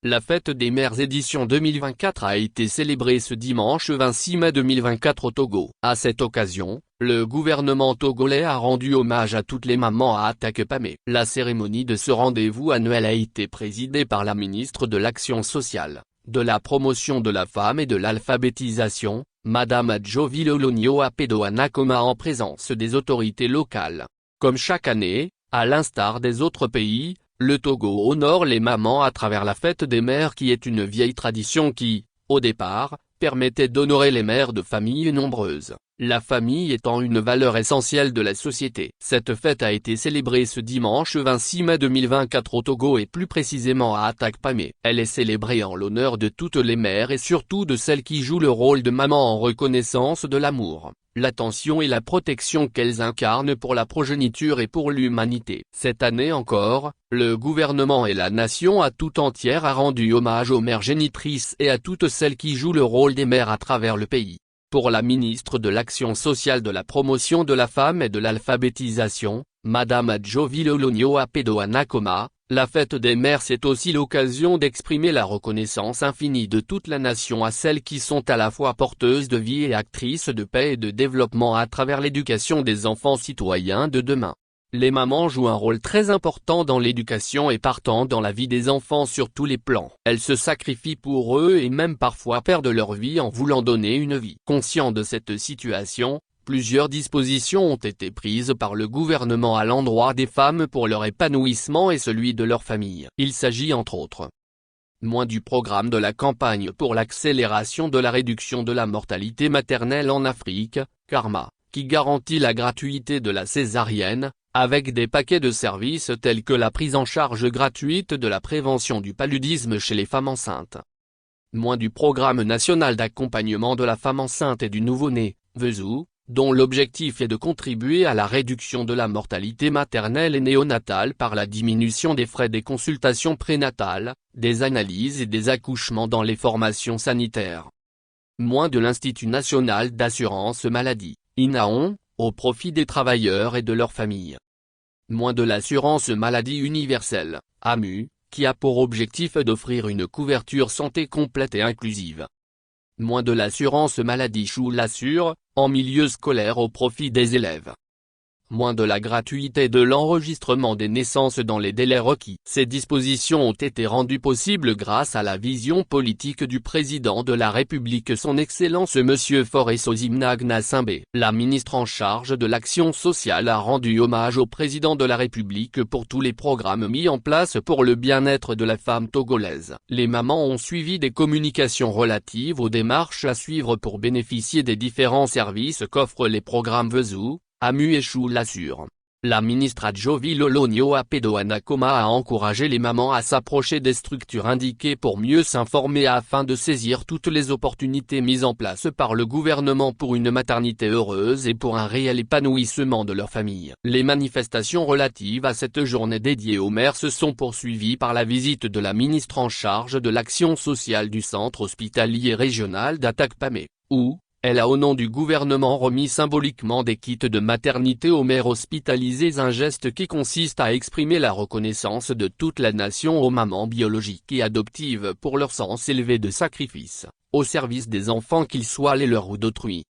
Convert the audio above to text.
La fête des mères édition 2024 a été célébrée ce dimanche 26 mai 2024 au Togo. À cette occasion, le gouvernement togolais a rendu hommage à toutes les mamans à Atakpamé. La cérémonie de ce rendez-vous annuel a été présidée par la ministre de l'Action sociale, de la promotion de la femme et de l'alphabétisation, Madame Adjovi-Lolonio Apedo-Anakoma, en présence des autorités locales. Comme chaque année, à l'instar des autres pays, le Togo honore les mamans à travers la fête des mères, qui est une vieille tradition qui, au départ, permettait d'honorer les mères de familles nombreuses, la famille étant une valeur essentielle de la société. Cette fête a été célébrée ce dimanche 26 mai 2024 au Togo et plus précisément à Atakpamé. Elle est célébrée en l'honneur de toutes les mères et surtout de celles qui jouent le rôle de maman en reconnaissance de l'amour, l'attention et la protection qu'elles incarnent pour la progéniture et pour l'humanité. Cette année encore, le gouvernement et la nation à tout entière a rendu hommage aux mères génitrices et à toutes celles qui jouent le rôle des mères à travers le pays. Pour la ministre de l'Action sociale, de la promotion de la femme et de l'alphabétisation, Madame Adjovi-Lolonio Apedo-Anakoma, la fête des mères c'est aussi l'occasion d'exprimer la reconnaissance infinie de toute la nation à celles qui sont à la fois porteuses de vie et actrices de paix et de développement à travers l'éducation des enfants citoyens de demain. Les mamans jouent un rôle très important dans l'éducation et partant dans la vie des enfants sur tous les plans. Elles se sacrifient pour eux et même parfois perdent leur vie en voulant donner une vie. Conscient de cette situation, plusieurs dispositions ont été prises par le gouvernement à l'endroit des femmes pour leur épanouissement et celui de leur famille. Il s'agit entre autres du programme de la campagne pour l'accélération de la réduction de la mortalité maternelle en Afrique, Karma, qui garantit la gratuité de la césarienne, avec des paquets de services tels que la prise en charge gratuite de la prévention du paludisme chez les femmes enceintes. Du programme national d'accompagnement de la femme enceinte et du nouveau-né, VESU, dont l'objectif est de contribuer à la réduction de la mortalité maternelle et néonatale par la diminution des frais des consultations prénatales, des analyses et des accouchements dans les formations sanitaires. De l'Institut national d'assurance maladie, INAON, au profit des travailleurs et de leurs familles. De l'assurance maladie universelle, AMU, qui a pour objectif d'offrir une couverture santé complète et inclusive. De l'assurance maladie Choulassure, en milieu scolaire au profit des élèves. De la gratuité de l'enregistrement des naissances dans les délais requis. Ces dispositions ont été rendues possibles grâce à la vision politique du président de la République, son Excellence Monsieur Faure Gnassingbé. La ministre en charge de l'Action sociale a rendu hommage au président de la République pour tous les programmes mis en place pour le bien-être de la femme togolaise. Les mamans ont suivi des communications relatives aux démarches à suivre pour bénéficier des différents services qu'offrent les programmes VESU, AMU et Choulassure. La ministre Adjovi-Lolonio Apedo-Anakoma a encouragé les mamans à s'approcher des structures indiquées pour mieux s'informer afin de saisir toutes les opportunités mises en place par le gouvernement pour une maternité heureuse et pour un réel épanouissement de leur famille. Les manifestations relatives à cette journée dédiée aux mères se sont poursuivies par la visite de la ministre en charge de l'action sociale du centre hospitalier régional d'Atakpamé, où elle a au nom du gouvernement remis symboliquement des kits de maternité aux mères hospitalisées, un geste qui consiste à exprimer la reconnaissance de toute la nation aux mamans biologiques et adoptives pour leur sens élevé de sacrifice, au service des enfants qu'ils soient les leurs ou d'autrui.